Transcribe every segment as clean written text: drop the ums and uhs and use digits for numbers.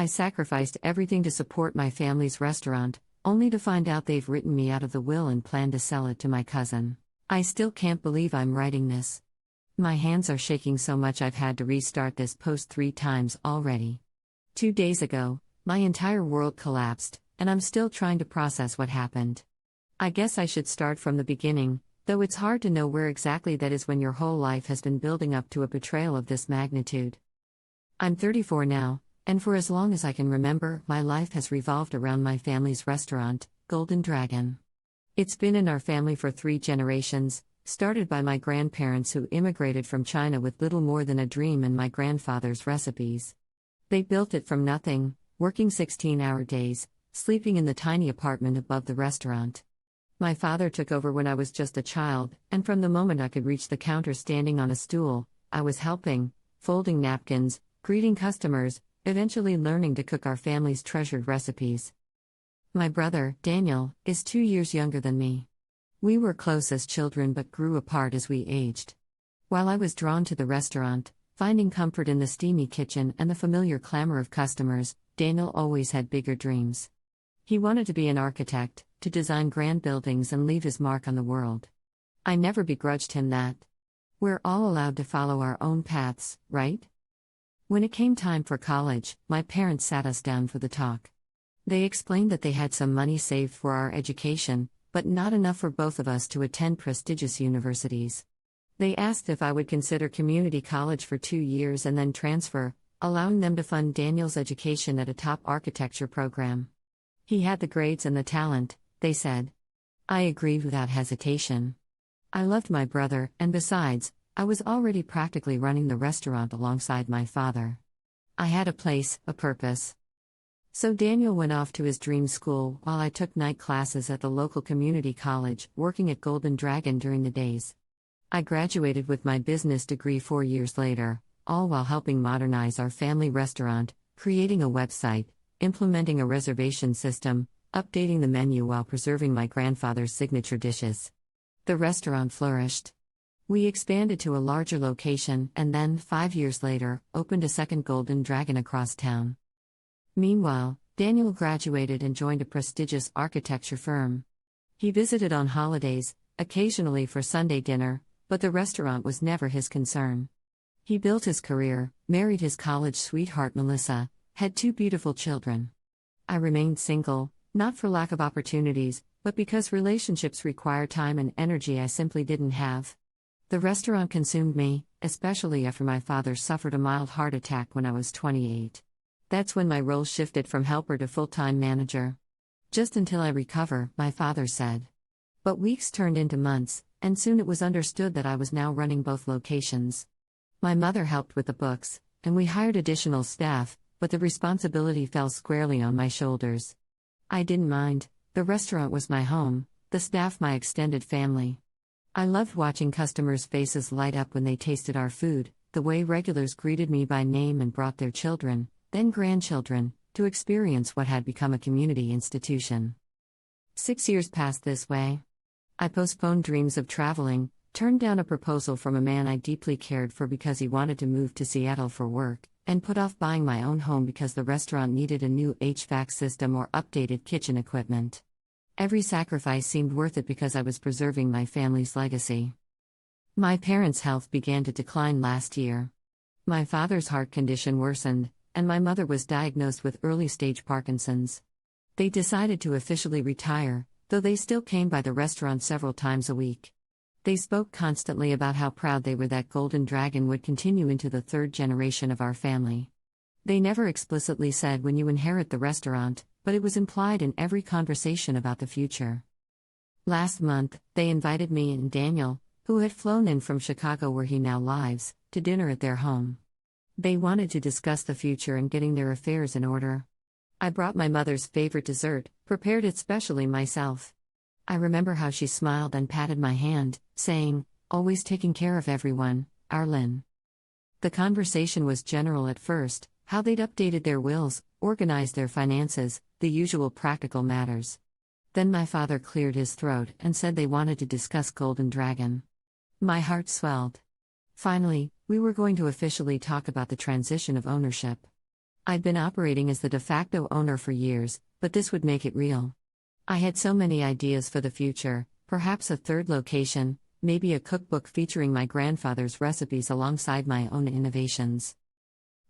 I sacrificed everything to support my family's restaurant, only to find out they've written me out of the will and plan to sell it to my cousin. I still can't believe I'm writing this. My hands are shaking so much I've had to restart this post 3 times already. 2 days ago, my entire world collapsed, and I'm still trying to process what happened. I guess I should start from the beginning, though it's hard to know where exactly that is when your whole life has been building up to a betrayal of this magnitude. I'm 34 now, and for as long as I can remember, my life has revolved around my family's restaurant, Golden Dragon. It's been in our family for 3 generations, started by my grandparents who immigrated from China with little more than a dream and my grandfather's recipes. They built it from nothing, working 16-hour days, sleeping in the tiny apartment above the restaurant. My father took over when I was just a child, and from the moment I could reach the counter standing on a stool, I was helping, folding napkins, greeting customers, eventually learning to cook our family's treasured recipes. My brother, Daniel, is 2 years younger than me. We were close as children but grew apart as we aged. While I was drawn to the restaurant, finding comfort in the steamy kitchen and the familiar clamor of customers, Daniel always had bigger dreams. He wanted to be an architect, to design grand buildings and leave his mark on the world. I never begrudged him that. We're all allowed to follow our own paths, right? When it came time for college, my parents sat us down for the talk. They explained that they had some money saved for our education, but not enough for both of us to attend prestigious universities. They asked if I would consider community college for 2 years and then transfer, allowing them to fund Daniel's education at a top architecture program. He had the grades and the talent, they said. I agreed without hesitation. I loved my brother, and besides, I was already practically running the restaurant alongside my father. I had a place, a purpose. So Daniel went off to his dream school while I took night classes at the local community college, working at Golden Dragon during the days. I graduated with my business degree 4 years later, all while helping modernize our family restaurant, creating a website, implementing a reservation system, updating the menu while preserving my grandfather's signature dishes. The restaurant flourished. We expanded to a larger location and then, 5 years later, opened a second Golden Dragon across town. Meanwhile, Daniel graduated and joined a prestigious architecture firm. He visited on holidays, occasionally for Sunday dinner, but the restaurant was never his concern. He built his career, married his college sweetheart Melissa, had 2 beautiful children. I remained single, not for lack of opportunities, but because relationships require time and energy I simply didn't have. The restaurant consumed me, especially after my father suffered a mild heart attack when I was 28. That's when my role shifted from helper to full-time manager. Just until I recover, my father said. But weeks turned into months, and soon it was understood that I was now running both locations. My mother helped with the books, and we hired additional staff, but the responsibility fell squarely on my shoulders. I didn't mind. The restaurant was my home, the staff my extended family. I loved watching customers' faces light up when they tasted our food, the way regulars greeted me by name and brought their children, then grandchildren, to experience what had become a community institution. 6 years passed this way. I postponed dreams of traveling, turned down a proposal from a man I deeply cared for because he wanted to move to Seattle for work, and put off buying my own home because the restaurant needed a new HVAC system or updated kitchen equipment. Every sacrifice seemed worth it because I was preserving my family's legacy. My parents' health began to decline last year. My father's heart condition worsened, and my mother was diagnosed with early-stage Parkinson's. They decided to officially retire, though they still came by the restaurant several times a week. They spoke constantly about how proud they were that Golden Dragon would continue into the 3rd generation of our family. They never explicitly said when you inherit the restaurant, but it was implied in every conversation about the future. Last month, they invited me and Daniel, who had flown in from Chicago where he now lives, to dinner at their home. They wanted to discuss the future and getting their affairs in order. I brought my mother's favorite dessert, prepared it specially myself. I remember how she smiled and patted my hand, saying, "Always taking care of everyone, Arlene." The conversation was general at first, how they'd updated their wills, organized their finances, the usual practical matters. Then my father cleared his throat and said they wanted to discuss Golden Dragon. My heart swelled. Finally, we were going to officially talk about the transition of ownership. I'd been operating as the de facto owner for years, but this would make it real. I had so many ideas for the future, perhaps a third location, maybe a cookbook featuring my grandfather's recipes alongside my own innovations.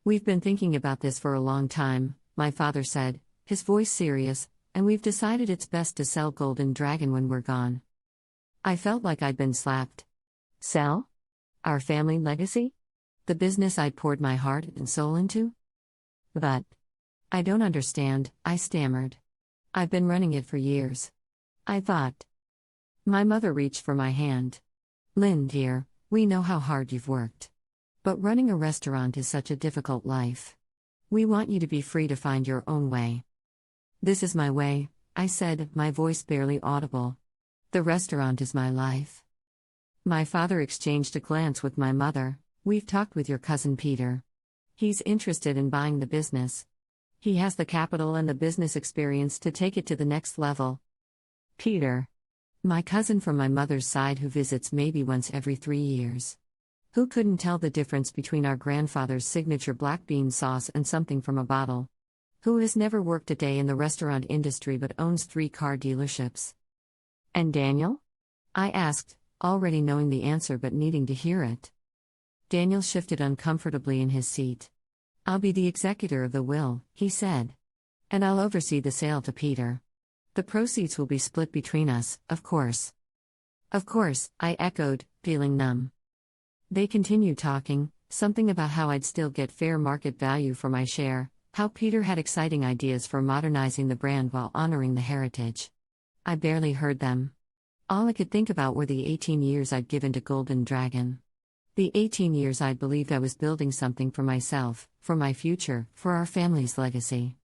"We've been thinking about this for a long time," my father said, his voice serious, "and we've decided it's best to sell Golden Dragon when we're gone." I felt like I'd been slapped. Sell? Our family legacy? The business I'd poured my heart and soul into? "But I don't understand," I stammered. "I've been running it for years. I thought." My mother reached for my hand. "Lynn, dear, we know how hard you've worked. But running a restaurant is such a difficult life. We want you to be free to find your own way." "This is my way," I said, my voice barely audible. "The restaurant is my life." My father exchanged a glance with my mother. "We've talked with your cousin Peter. He's interested in buying the business. He has the capital and the business experience to take it to the next level." Peter. My cousin from my mother's side who visits maybe once every 3 years. Who couldn't tell the difference between our grandfather's signature black bean sauce and something from a bottle? Who has never worked a day in the restaurant industry but owns 3 car dealerships? "And Daniel?" I asked, already knowing the answer but needing to hear it. Daniel shifted uncomfortably in his seat. "I'll be the executor of the will," he said. "And I'll oversee the sale to Peter. The proceeds will be split between us, of course." "Of course," I echoed, feeling numb. They continued talking, something about how I'd still get fair market value for my share, how Peter had exciting ideas for modernizing the brand while honoring the heritage. I barely heard them. All I could think about were the 18 years I'd given to Golden Dragon. The 18 years I'd believed I was building something for myself, for my future, for our family's legacy.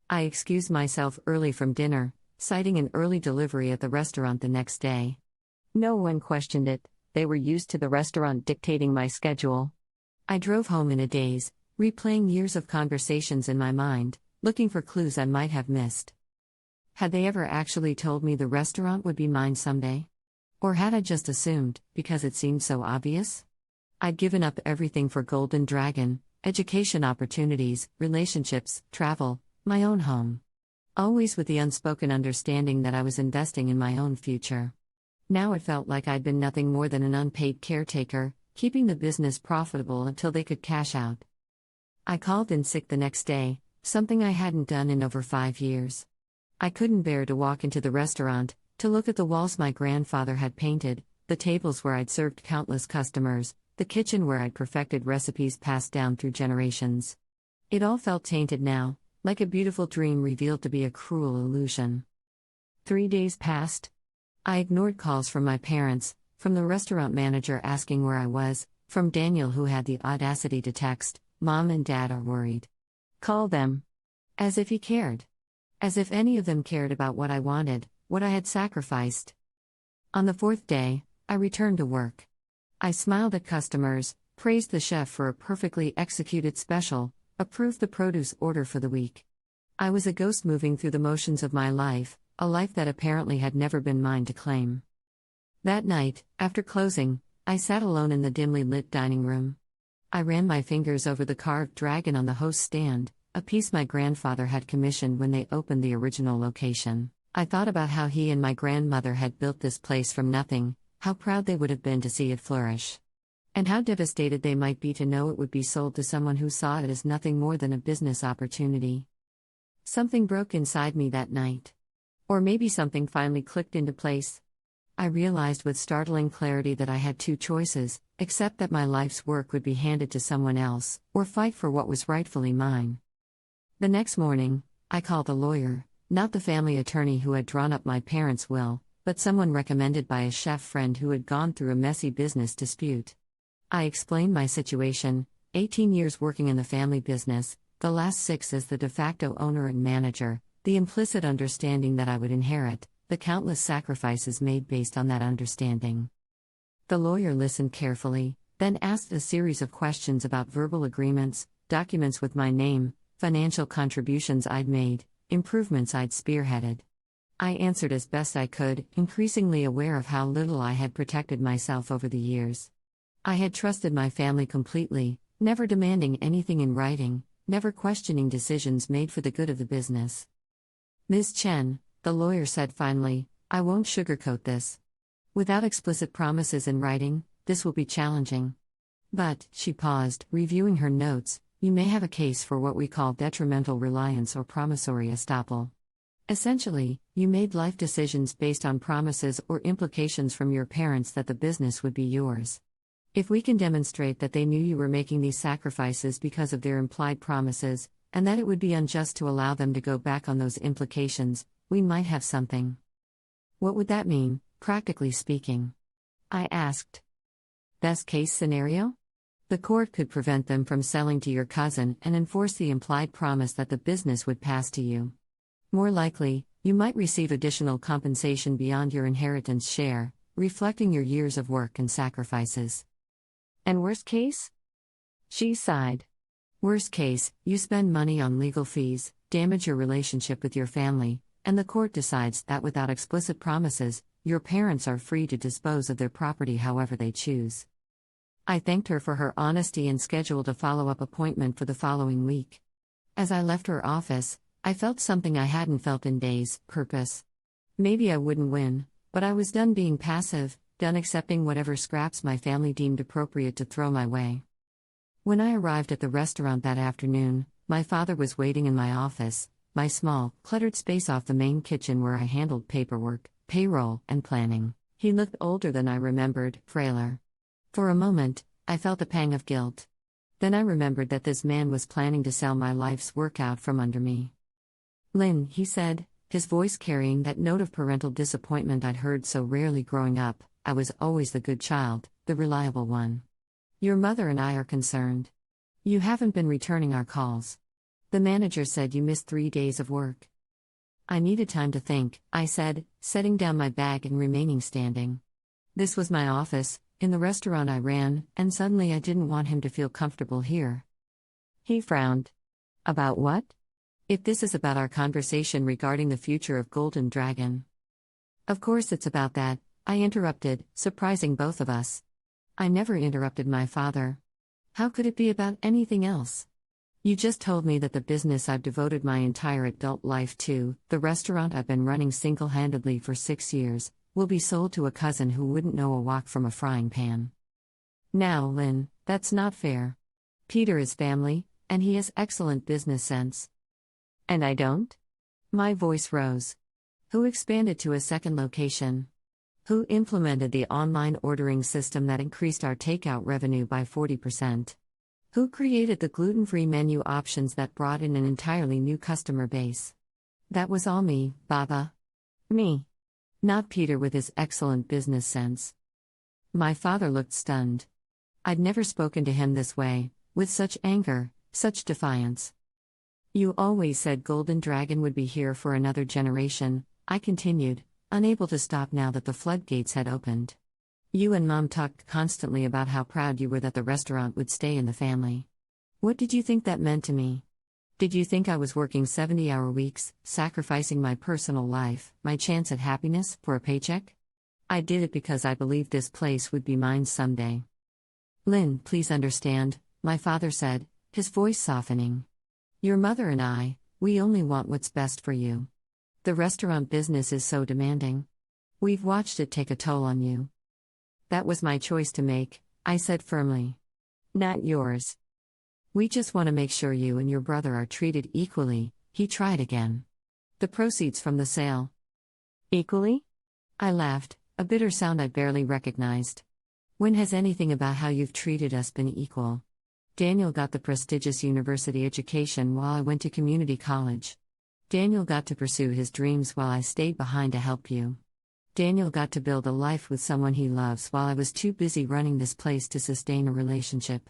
I excused myself early from dinner, citing an early delivery at the restaurant the next day. No one questioned it, they were used to the restaurant dictating my schedule. I drove home in a daze, replaying years of conversations in my mind, looking for clues I might have missed. Had they ever actually told me the restaurant would be mine someday? Or had I just assumed, because it seemed so obvious? I'd given up everything for Golden Dragon: education opportunities, relationships, travel, my own home. Always with the unspoken understanding that I was investing in my own future. Now it felt like I'd been nothing more than an unpaid caretaker, keeping the business profitable until they could cash out. I called in sick the next day, something I hadn't done in over 5 years. I couldn't bear to walk into the restaurant, to look at the walls my grandfather had painted, the tables where I'd served countless customers, the kitchen where I'd perfected recipes passed down through generations. It all felt tainted now, like a beautiful dream revealed to be a cruel illusion. 3 days passed. I ignored calls from my parents, from the restaurant manager asking where I was, from Daniel who had the audacity to text, "Mom and Dad are worried. Call them." As if he cared. As if any of them cared about what I wanted, what I had sacrificed. On the 4th day, I returned to work. I smiled at customers, praised the chef for a perfectly executed special, approved the produce order for the week. I was a ghost moving through the motions of my life, a life that apparently had never been mine to claim. That night, after closing, I sat alone in the dimly lit dining room. I ran my fingers over the carved dragon on the host stand, a piece my grandfather had commissioned when they opened the original location. I thought about how he and my grandmother had built this place from nothing, how proud they would have been to see it flourish. And how devastated they might be to know it would be sold to someone who saw it as nothing more than a business opportunity. Something broke inside me that night. Or maybe something finally clicked into place. I realized with startling clarity that I had 2 choices: accept that my life's work would be handed to someone else, or fight for what was rightfully mine. The next morning, I called a lawyer, not the family attorney who had drawn up my parents' will, but someone recommended by a chef friend who had gone through a messy business dispute. I explained my situation: 18 years working in the family business, the last 6 as the de facto owner and manager, the implicit understanding that I would inherit, the countless sacrifices made based on that understanding. The lawyer listened carefully, then asked a series of questions about verbal agreements, documents with my name, financial contributions I'd made, improvements I'd spearheaded. I answered as best I could, increasingly aware of how little I had protected myself over the years. I had trusted my family completely, never demanding anything in writing, never questioning decisions made for the good of the business. "Ms. Chen," the lawyer said finally, "I won't sugarcoat this. Without explicit promises in writing, this will be challenging. But," she paused, reviewing her notes, "you may have a case for what we call detrimental reliance or promissory estoppel. Essentially, you made life decisions based on promises or implications from your parents that the business would be yours. If we can demonstrate that they knew you were making these sacrifices because of their implied promises, and that it would be unjust to allow them to go back on those implications, we might have something." "What would that mean, practically speaking?" I asked. "Best case scenario? The court could prevent them from selling to your cousin and enforce the implied promise that the business would pass to you. More likely, you might receive additional compensation beyond your inheritance share, reflecting your years of work and sacrifices." "And worst case?" She sighed. "Worst case, you spend money on legal fees, damage your relationship with your family, and the court decides that without explicit promises, your parents are free to dispose of their property however they choose." I thanked her for her honesty and scheduled a follow-up appointment for the following week. As I left her office, I felt something I hadn't felt in days: purpose. Maybe I wouldn't win, but I was done being passive, done accepting whatever scraps my family deemed appropriate to throw my way. When I arrived at the restaurant that afternoon, my father was waiting in my office, my small, cluttered space off the main kitchen where I handled paperwork, payroll, and planning. He looked older than I remembered, frailer. For a moment, I felt a pang of guilt. Then I remembered that this man was planning to sell my life's work out from under me. "Lynn," he said, his voice carrying that note of parental disappointment I'd heard so rarely growing up. I was always the good child, the reliable one. "Your mother and I are concerned. You haven't been returning our calls. The manager said you missed 3 days of work." "I needed time to think," I said, setting down my bag and remaining standing. This was my office, in the restaurant I ran, and suddenly I didn't want him to feel comfortable here. He frowned. "About what?" "If this is about our conversation regarding the future of Golden Dragon." "Of course it's about that," I interrupted, surprising both of us. I never interrupted my father. How could it be about anything else? "You just told me that the business I've devoted my entire adult life to, the restaurant I've been running single-handedly for 6 years, will be sold to a cousin who wouldn't know a wok from a frying pan." "Now, Lynn, that's not fair. Peter is family, and he has excellent business sense." "And I don't?" My voice rose. "Who expanded to a second location? Who implemented the online ordering system that increased our takeout revenue by 40%? Who created the gluten-free menu options that brought in an entirely new customer base?" "That was all me, Baba. Me. Not Peter with his excellent business sense." My father looked stunned. I'd never spoken to him this way, with such anger, such defiance. "You always said Golden Dragon would be here for another generation," I continued, unable to stop now that the floodgates had opened. "You and Mom talked constantly about how proud you were that the restaurant would stay in the family. What did you think that meant to me? Did you think I was working 70-hour weeks, sacrificing my personal life, my chance at happiness, for a paycheck? I did it because I believed this place would be mine someday." "Lynn, please understand," my father said, his voice softening. "Your mother and I, we only want what's best for you. The restaurant business is so demanding. We've watched it take a toll on you." "That was my choice to make," I said firmly. "Not yours. We just want to make sure you and your brother are treated equally," he tried again. "The proceeds from the sale." "Equally?" I laughed, a bitter sound I barely recognized. "When has anything about how you've treated us been equal? Daniel got the prestigious university education while I went to community college. Daniel got to pursue his dreams while I stayed behind to help you. Daniel got to build a life with someone he loves while I was too busy running this place to sustain a relationship.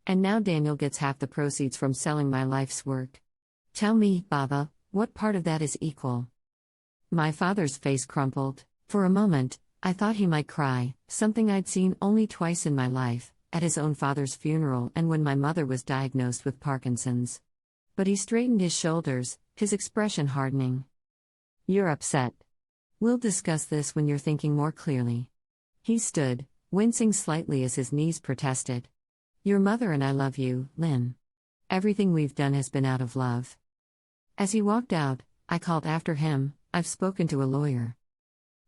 And now Daniel gets half the proceeds from selling my life's work. Tell me, Baba, what part of that is equal?" My father's face crumpled. For a moment, I thought he might cry, something I'd seen only twice in my life, at his own father's funeral and when my mother was diagnosed with Parkinson's. But he straightened his shoulders, his expression hardening. "You're upset. We'll discuss this when you're thinking more clearly." He stood, wincing slightly as his knees protested. "Your mother and I love you, Lynn. Everything we've done has been out of love. As he walked out, I called after him, I've spoken to a lawyer.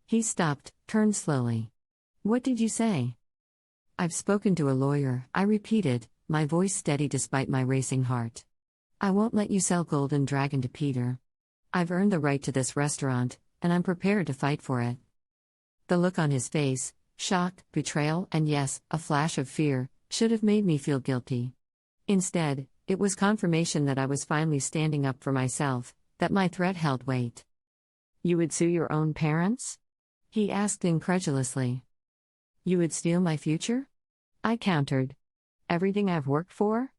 He stopped, turned slowly. What did you say? I've spoken to a lawyer, I repeated, my voice steady despite my racing heart. I won't let you sell Golden Dragon to Peter. I've earned the right to this restaurant, and I'm prepared to fight for it. The look on his face, shock, betrayal, and yes, a flash of fear, should have made me feel guilty. Instead, it was confirmation that I was finally standing up for myself, that my threat held weight. You would sue your own parents? He asked incredulously. You would steal my future? I countered. Everything I've worked for?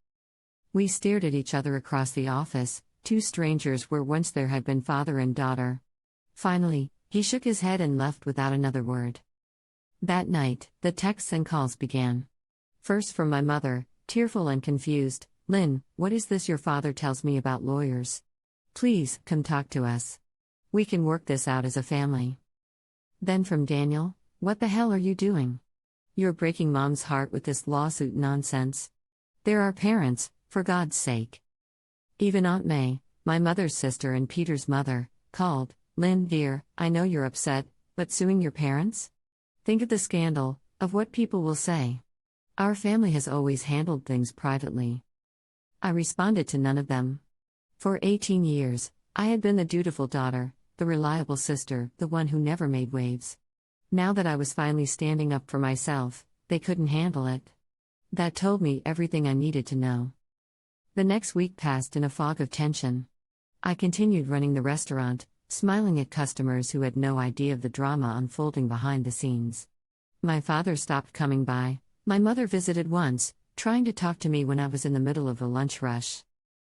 We stared at each other across the office, two strangers where once there had been father and daughter. Finally, he shook his head and left without another word. That night, the texts and calls began. First from my mother, tearful and confused. Lynn, what is this your father tells me about lawyers? Please, come talk to us. We can work this out as a family. Then from Daniel, what the hell are you doing? You're breaking Mom's heart with this lawsuit nonsense. They're our parents, for God's sake. Even Aunt May, my mother's sister and Peter's mother, called. Lynn, dear, I know you're upset, but suing your parents? Think of the scandal, of what people will say. Our family has always handled things privately. I responded to none of them. For 18 years, I had been the dutiful daughter, the reliable sister, the one who never made waves. Now that I was finally standing up for myself, they couldn't handle it. That told me everything I needed to know. The next week passed in a fog of tension. I continued running the restaurant, smiling at customers who had no idea of the drama unfolding behind the scenes. My father stopped coming by. My mother visited once, trying to talk to me when I was in the middle of a lunch rush.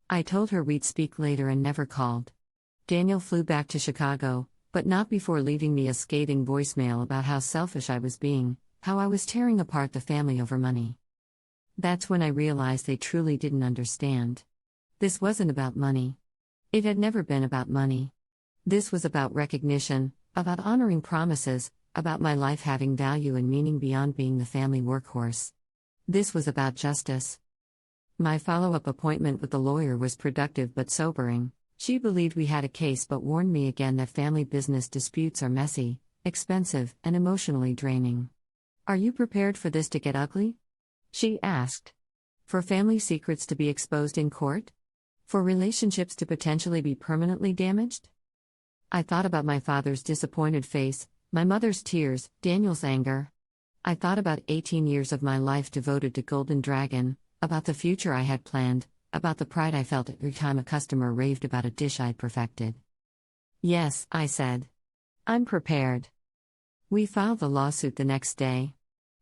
I told her we'd speak later and never called. Daniel flew back to Chicago, but not before leaving me a scathing voicemail about how selfish I was being, how I was tearing apart the family over money. That's when I realized they truly didn't understand. This wasn't about money. It had never been about money. This was about recognition, about honoring promises, about my life having value and meaning beyond being the family workhorse. This was about justice. My follow-up appointment with the lawyer was productive but sobering. She believed we had a case but warned me again that family business disputes are messy, expensive, and emotionally draining. Are you prepared for this to get ugly? She asked. For family secrets to be exposed in court? For relationships to potentially be permanently damaged? I thought about my father's disappointed face, my mother's tears, Daniel's anger. I thought about 18 years of my life devoted to Golden Dragon, about the future I had planned, about the pride I felt every time a customer raved about a dish I'd perfected. Yes, I said. I'm prepared. We filed the lawsuit the next day.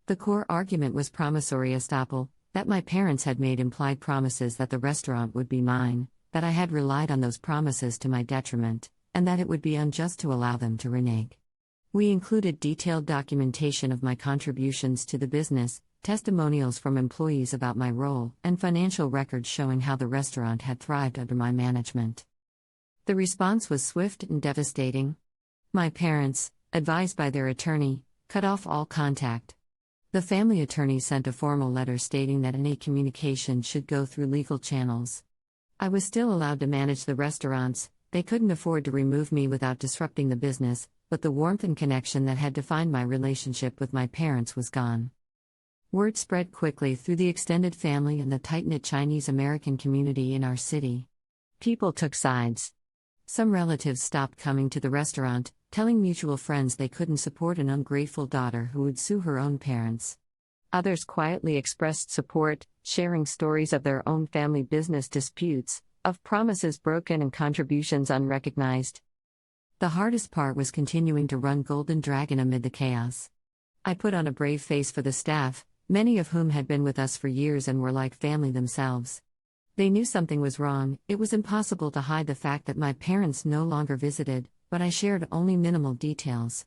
The core argument was promissory estoppel, that my parents had made implied promises that the restaurant would be mine, that I had relied on those promises to my detriment, and that it would be unjust to allow them to renege. We included detailed documentation of my contributions to the business, testimonials from employees about my role, and financial records showing how the restaurant had thrived under my management. The response was swift and devastating. My parents, advised by their attorney, cut off all contact. The family attorney sent a formal letter stating that any communication should go through legal channels. I was still allowed to manage the restaurants. They couldn't afford to remove me without disrupting the business, but the warmth and connection that had defined my relationship with my parents was gone. Word spread quickly through the extended family and the tight-knit Chinese American community in our city. People took sides. Some relatives stopped coming to the restaurant, telling mutual friends they couldn't support an ungrateful daughter who would sue her own parents. Others quietly expressed support, sharing stories of their own family business disputes, of promises broken and contributions unrecognized. The hardest part was continuing to run Golden Dragon amid the chaos. I put on a brave face for the staff, many of whom had been with us for years and were like family themselves. They knew something was wrong. It was impossible to hide the fact that my parents no longer visited, but I shared only minimal details.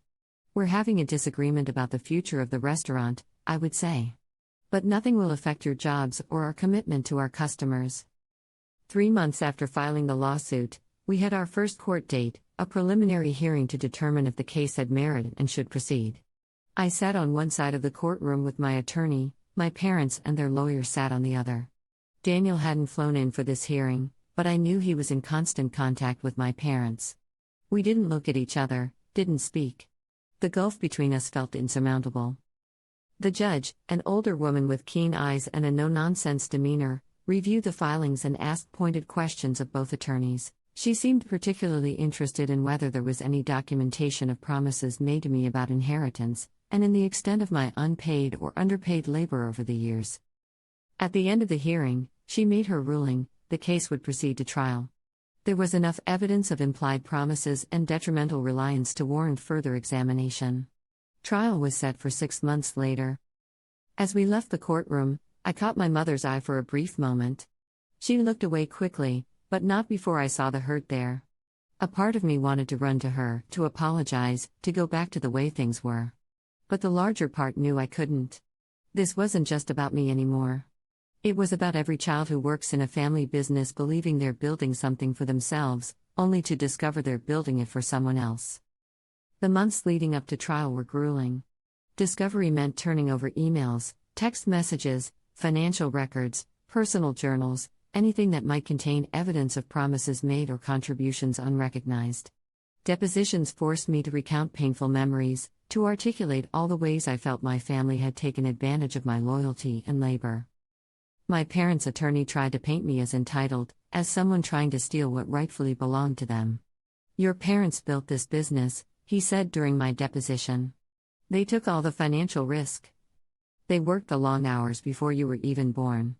We're having a disagreement about the future of the restaurant, I would say. But nothing will affect your jobs or our commitment to our customers. 3 months after filing the lawsuit, we had our first court date, a preliminary hearing to determine if the case had merit and should proceed. I sat on one side of the courtroom with my attorney, my parents and their lawyer sat on the other. Daniel hadn't flown in for this hearing, but I knew he was in constant contact with my parents. We didn't look at each other, didn't speak. The gulf between us felt insurmountable. The judge, an older woman with keen eyes and a no-nonsense demeanor, reviewed the filings and asked pointed questions of both attorneys. She seemed particularly interested in whether there was any documentation of promises made to me about inheritance, and in the extent of my unpaid or underpaid labor over the years. At the end of the hearing, she made her ruling: the case would proceed to trial. There was enough evidence of implied promises and detrimental reliance to warrant further examination. Trial was set for 6 months later. As we left the courtroom, I caught my mother's eye for a brief moment. She looked away quickly, but not before I saw the hurt there. A part of me wanted to run to her, to apologize, to go back to the way things were. But the larger part knew I couldn't. This wasn't just about me anymore. It was about every child who works in a family business believing they're building something for themselves, only to discover they're building it for someone else. The months leading up to trial were grueling. Discovery meant turning over emails, text messages, financial records, personal journals, anything that might contain evidence of promises made or contributions unrecognized. Depositions forced me to recount painful memories, to articulate all the ways I felt my family had taken advantage of my loyalty and labor. My parents' attorney tried to paint me as entitled, as someone trying to steal what rightfully belonged to them. "Your parents built this business," he said during my deposition. "They took all the financial risk. They worked the long hours before you were even born.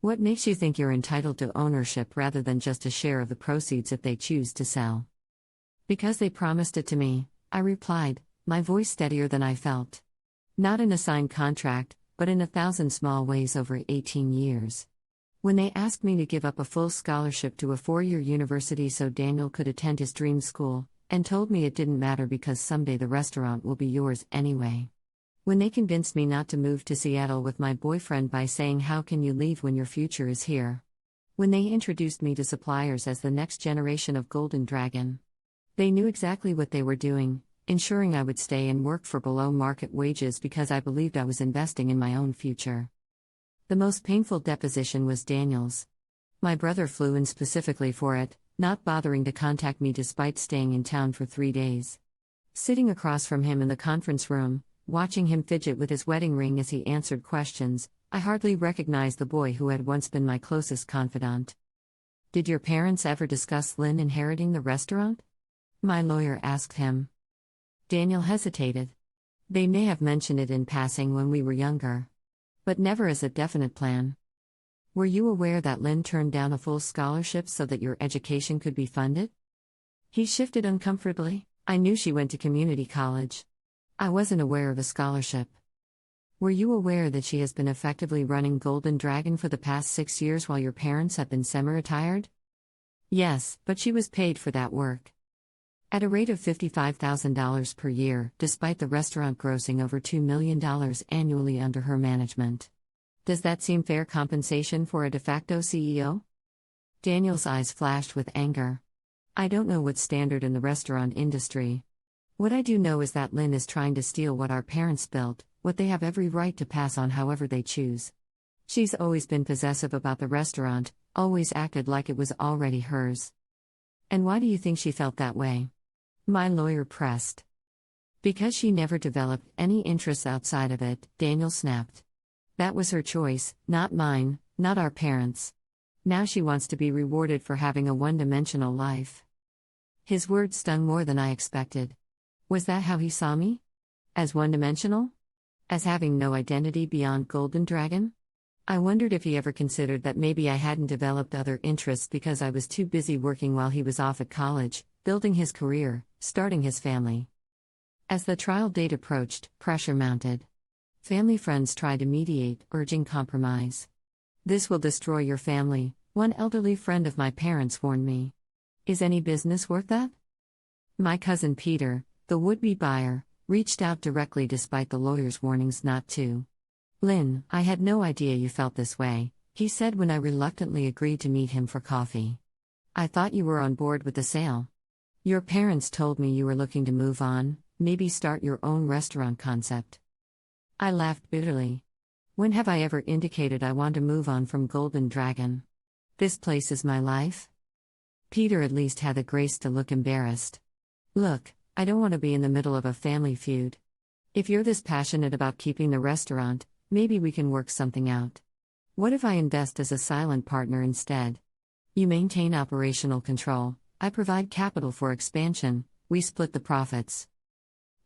What makes you think you're entitled to ownership rather than just a share of the proceeds if they choose to sell?" "Because they promised it to me," I replied, my voice steadier than I felt. "Not in a signed contract, but in 1,000 small ways over 18 years. When they asked me to give up a full scholarship to a 4-year university so Daniel could attend his dream school, and told me it didn't matter because someday the restaurant will be yours anyway. When they convinced me not to move to Seattle with my boyfriend by saying, 'How can you leave when your future is here?' When they introduced me to suppliers as the next generation of Golden Dragon. They knew exactly what they were doing, ensuring I would stay and work for below market wages because I believed I was investing in my own future." The most painful deposition was Daniel's. My brother flew in specifically for it, not bothering to contact me despite staying in town for 3 days. Sitting across from him in the conference room, watching him fidget with his wedding ring as he answered questions, I hardly recognized the boy who had once been my closest confidant. "Did your parents ever discuss Lynn inheriting the restaurant?" my lawyer asked him. Daniel hesitated. "They may have mentioned it in passing when we were younger. But never as a definite plan." "Were you aware that Lynn turned down a full scholarship so that your education could be funded?" He shifted uncomfortably. "I knew she went to community college. I wasn't aware of a scholarship." "Were you aware that she has been effectively running Golden Dragon for the past 6 years while your parents have been semi-retired?" "Yes, but she was paid for that work. At a rate of $55,000 per year, despite the restaurant grossing over $2 million annually under her management. Does that seem fair compensation for a de facto CEO?" Daniel's eyes flashed with anger. "I don't know what's standard in the restaurant industry. What I do know is that Lynn is trying to steal what our parents built, what they have every right to pass on however they choose. She's always been possessive about the restaurant, always acted like it was already hers." "And why do you think she felt that way?" my lawyer pressed. "Because she never developed any interests outside of it," Daniel snapped. "That was her choice, not mine, not our parents'. Now she wants to be rewarded for having a one-dimensional life." His words stung more than I expected. Was that how he saw me? As one-dimensional? As having no identity beyond Golden Dragon? I wondered if he ever considered that maybe I hadn't developed other interests because I was too busy working while he was off at college, building his career, starting his family. As the trial date approached, pressure mounted. Family friends tried to mediate, urging compromise. "This will destroy your family," one elderly friend of my parents warned me. "Is any business worth that?" My cousin Peter, the would-be buyer, reached out directly despite the lawyer's warnings not to. "Lynn, I had no idea you felt this way," he said when I reluctantly agreed to meet him for coffee. "I thought you were on board with the sale. Your parents told me you were looking to move on, maybe start your own restaurant concept." I laughed bitterly. When have I ever indicated I want to move on from Golden Dragon? This place is my life? Peter at least had the grace to look embarrassed. Look, I don't want to be in the middle of a family feud. If you're this passionate about keeping the restaurant, maybe we can work something out. What if I invest as a silent partner instead? You maintain operational control, I provide capital for expansion, we split the profits.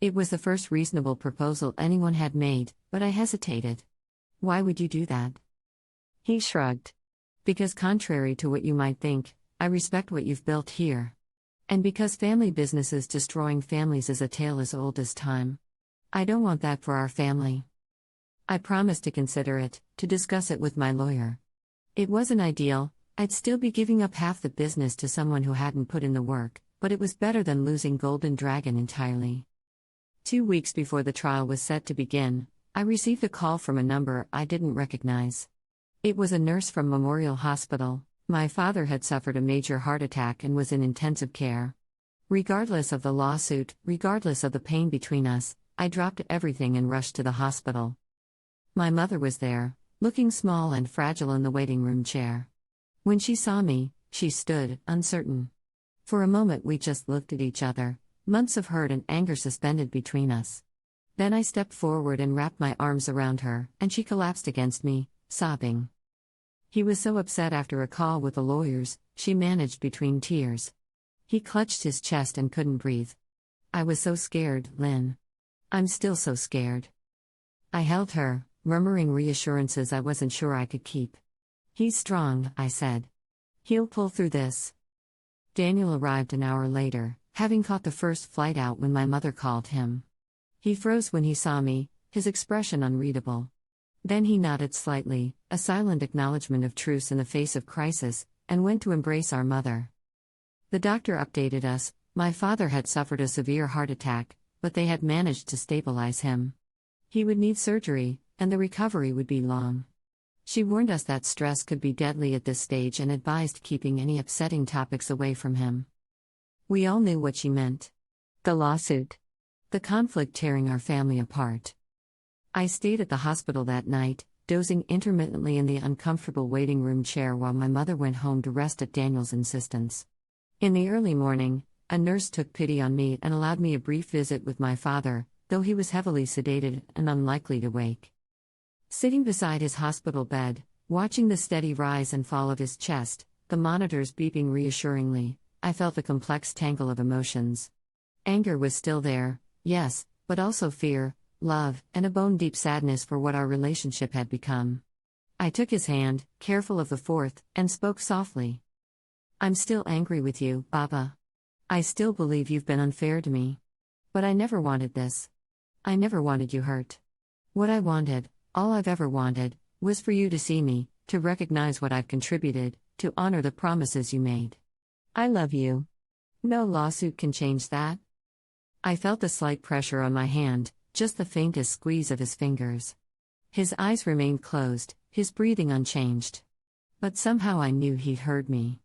It was the first reasonable proposal anyone had made, but I hesitated. Why would you do that? He shrugged. Because contrary to what you might think, I respect what you've built here. And because family businesses destroying families is a tale as old as time. I don't want that for our family. I promised to consider it, to discuss it with my lawyer. It wasn't ideal, I'd still be giving up half the business to someone who hadn't put in the work, but it was better than losing Golden Dragon entirely. 2 weeks before the trial was set to begin, I received a call from a number I didn't recognize. It was a nurse from Memorial Hospital. My father had suffered a major heart attack and was in intensive care. Regardless of the lawsuit, regardless of the pain between us, I dropped everything and rushed to the hospital. My mother was there, looking small and fragile in the waiting room chair. When she saw me, she stood, uncertain. For a moment we just looked at each other, months of hurt and anger suspended between us. Then I stepped forward and wrapped my arms around her, and she collapsed against me, sobbing. He was so upset after a call with the lawyers, she managed between tears. He clutched his chest and couldn't breathe. I was so scared, Lynn. I'm still so scared. I held her, murmuring reassurances I wasn't sure I could keep. He's strong, I said. He'll pull through this. Daniel arrived an hour later, having caught the first flight out when my mother called him. He froze when he saw me, his expression unreadable. Then he nodded slightly, a silent acknowledgement of truce in the face of crisis, and went to embrace our mother. The doctor updated us. My father had suffered a severe heart attack, but they had managed to stabilize him. He would need surgery, and the recovery would be long. She warned us that stress could be deadly at this stage and advised keeping any upsetting topics away from him. We all knew what she meant. The lawsuit. The conflict tearing our family apart. I stayed at the hospital that night, dozing intermittently in the uncomfortable waiting room chair while my mother went home to rest at Daniel's insistence. In the early morning, a nurse took pity on me and allowed me a brief visit with my father, though he was heavily sedated and unlikely to wake. Sitting beside his hospital bed, watching the steady rise and fall of his chest, the monitors beeping reassuringly, I felt a complex tangle of emotions. Anger was still there, yes, but also fear, love, and a bone-deep sadness for what our relationship had become. I took his hand, careful of the fourth, and spoke softly. I'm still angry with you, Baba. I still believe you've been unfair to me. But I never wanted this. I never wanted you hurt. What I wanted, all I've ever wanted, was for you to see me, to recognize what I've contributed, to honor the promises you made. I love you. No lawsuit can change that. I felt a slight pressure on my hand, just the faintest squeeze of his fingers. His eyes remained closed, his breathing unchanged. But somehow I knew he'd heard me.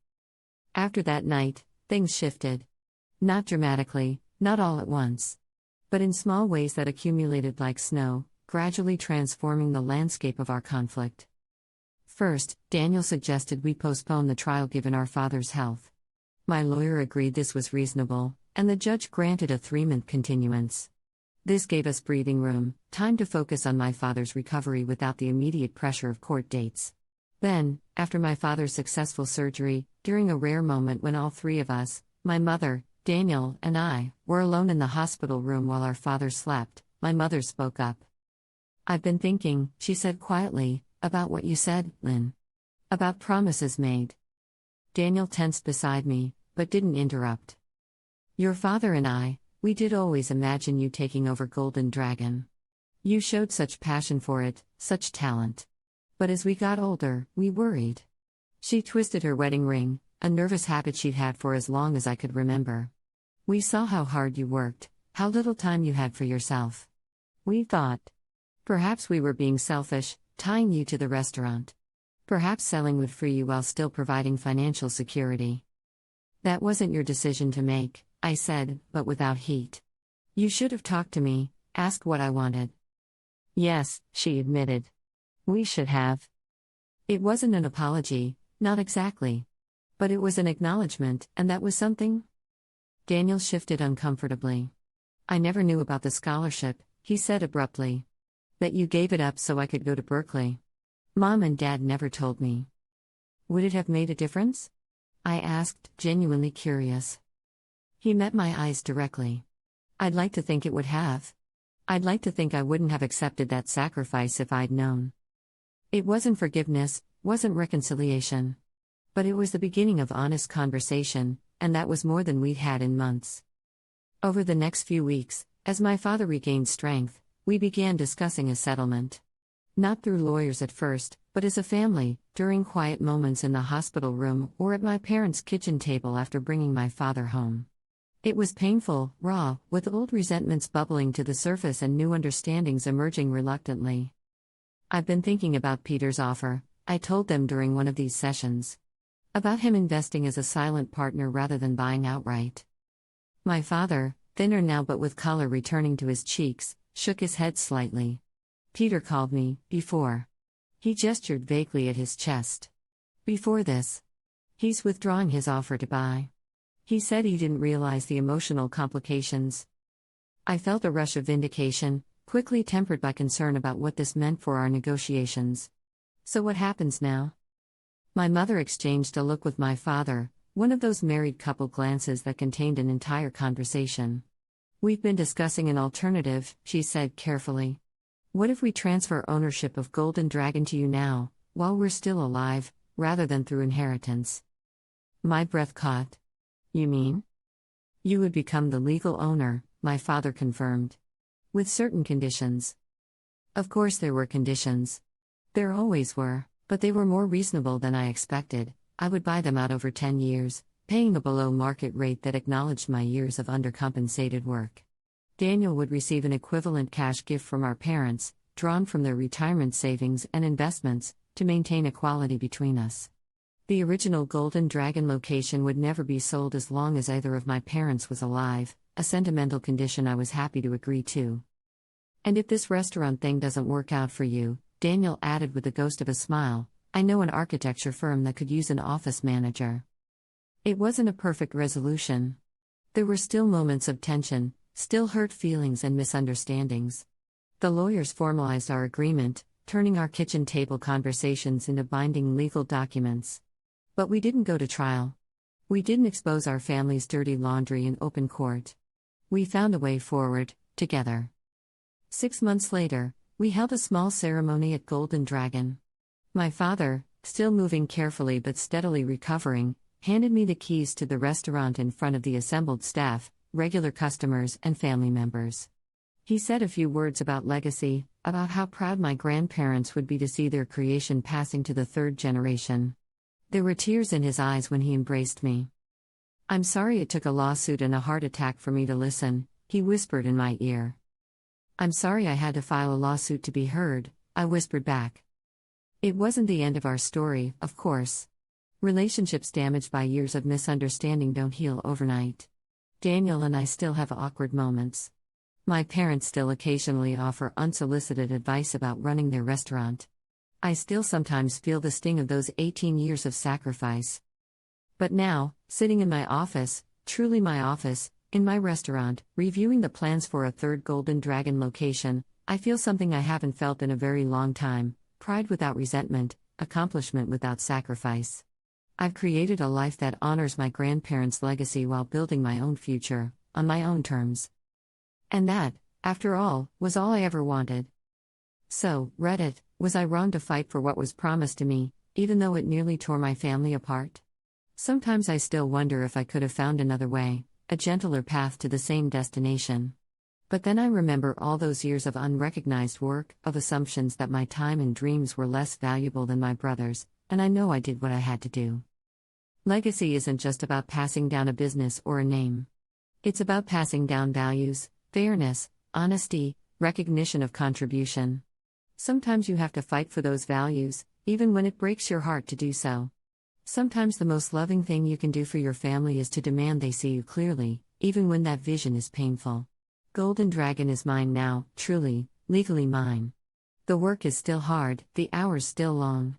After that night, things shifted. Not dramatically, not all at once. But in small ways that accumulated like snow, gradually transforming the landscape of our conflict. First, Daniel suggested we postpone the trial given our father's health. My lawyer agreed this was reasonable, and the judge granted a 3-month continuance. This gave us breathing room, time to focus on my father's recovery without the immediate pressure of court dates. Then, after my father's successful surgery, during a rare moment when all three of us, my mother, Daniel, and I, were alone in the hospital room while our father slept, my mother spoke up. I've been thinking, she said quietly, about what you said, Lynn. About promises made. Daniel tensed beside me, but didn't interrupt. Your father and I, we did always imagine you taking over Golden Dragon. You showed such passion for it, such talent. But as we got older, we worried. She twisted her wedding ring, a nervous habit she'd had for as long as I could remember. We saw how hard you worked, how little time you had for yourself. We thought. Perhaps we were being selfish, tying you to the restaurant. Perhaps selling would free you while still providing financial security. That wasn't your decision to make, I said, but without heat. You should have talked to me, asked what I wanted. Yes, she admitted. We should have. It wasn't an apology, not exactly. But it was an acknowledgement, and that was something. Daniel shifted uncomfortably. I never knew about the scholarship, he said abruptly. That you gave it up so I could go to Berkeley. Mom and Dad never told me. Would it have made a difference? I asked, genuinely curious. He met my eyes directly. I'd like to think it would have. I'd like to think I wouldn't have accepted that sacrifice if I'd known. It wasn't forgiveness, wasn't reconciliation. But it was the beginning of honest conversation, and that was more than we'd had in months. Over the next few weeks, as my father regained strength, we began discussing a settlement. Not through lawyers at first, but as a family, during quiet moments in the hospital room or at my parents' kitchen table after bringing my father home. It was painful, raw, with old resentments bubbling to the surface and new understandings emerging reluctantly. I've been thinking about Peter's offer, I told them during one of these sessions. About him investing as a silent partner rather than buying outright. My father, thinner now but with color returning to his cheeks, shook his head slightly. Peter called me, before. He gestured vaguely at his chest. Before this. He's withdrawing his offer to buy. He said he didn't realize the emotional complications. I felt a rush of vindication, quickly tempered by concern about what this meant for our negotiations. So what happens now? My mother exchanged a look with my father, one of those married couple glances that contained an entire conversation. We've been discussing an alternative, she said carefully. What if we transfer ownership of Golden Dragon to you now, while we're still alive, rather than through inheritance? My breath caught. You mean? You would become the legal owner, my father confirmed. With certain conditions. Of course there were conditions. There always were, but they were more reasonable than I expected. I would buy them out over 10 years, paying a below-market rate that acknowledged my years of undercompensated work. Daniel would receive an equivalent cash gift from our parents, drawn from their retirement savings and investments, to maintain equality between us. The original Golden Dragon location would never be sold as long as either of my parents was alive, a sentimental condition I was happy to agree to. And if this restaurant thing doesn't work out for you, Daniel added with the ghost of a smile, I know an architecture firm that could use an office manager. It wasn't a perfect resolution. There were still moments of tension, still hurt feelings and misunderstandings. The lawyers formalized our agreement, turning our kitchen table conversations into binding legal documents. But we didn't go to trial. We didn't expose our family's dirty laundry in open court. We found a way forward, together. 6 months later, we held a small ceremony at Golden Dragon. My father, still moving carefully but steadily recovering, handed me the keys to the restaurant in front of the assembled staff, regular customers, and family members. He said a few words about legacy, about how proud my grandparents would be to see their creation passing to the third generation. There were tears in his eyes when he embraced me. I'm sorry it took a lawsuit and a heart attack for me to listen, he whispered in my ear. I'm sorry I had to file a lawsuit to be heard, I whispered back. It wasn't the end of our story, of course. Relationships damaged by years of misunderstanding don't heal overnight. Daniel and I still have awkward moments. My parents still occasionally offer unsolicited advice about running their restaurant. I still sometimes feel the sting of those 18 years of sacrifice. But now, sitting in my office, truly my office, in my restaurant, reviewing the plans for a third Golden Dragon location, I feel something I haven't felt in a very long time, pride without resentment, accomplishment without sacrifice. I've created a life that honors my grandparents' legacy while building my own future, on my own terms. And that, after all, was all I ever wanted. So, Reddit, was I wrong to fight for what was promised to me, even though it nearly tore my family apart? Sometimes I still wonder if I could have found another way, a gentler path to the same destination. But then I remember all those years of unrecognized work, of assumptions that my time and dreams were less valuable than my brother's, and I know I did what I had to do. Legacy isn't just about passing down a business or a name. It's about passing down values, fairness, honesty, recognition of contribution. Sometimes you have to fight for those values, even when it breaks your heart to do so. Sometimes the most loving thing you can do for your family is to demand they see you clearly, even when that vision is painful. Golden Dragon is mine now, truly, legally mine. The work is still hard, the hours still long.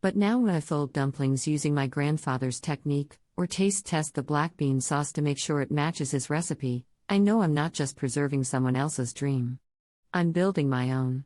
But now when I fold dumplings using my grandfather's technique, or taste test the black bean sauce to make sure it matches his recipe, I know I'm not just preserving someone else's dream. I'm building my own.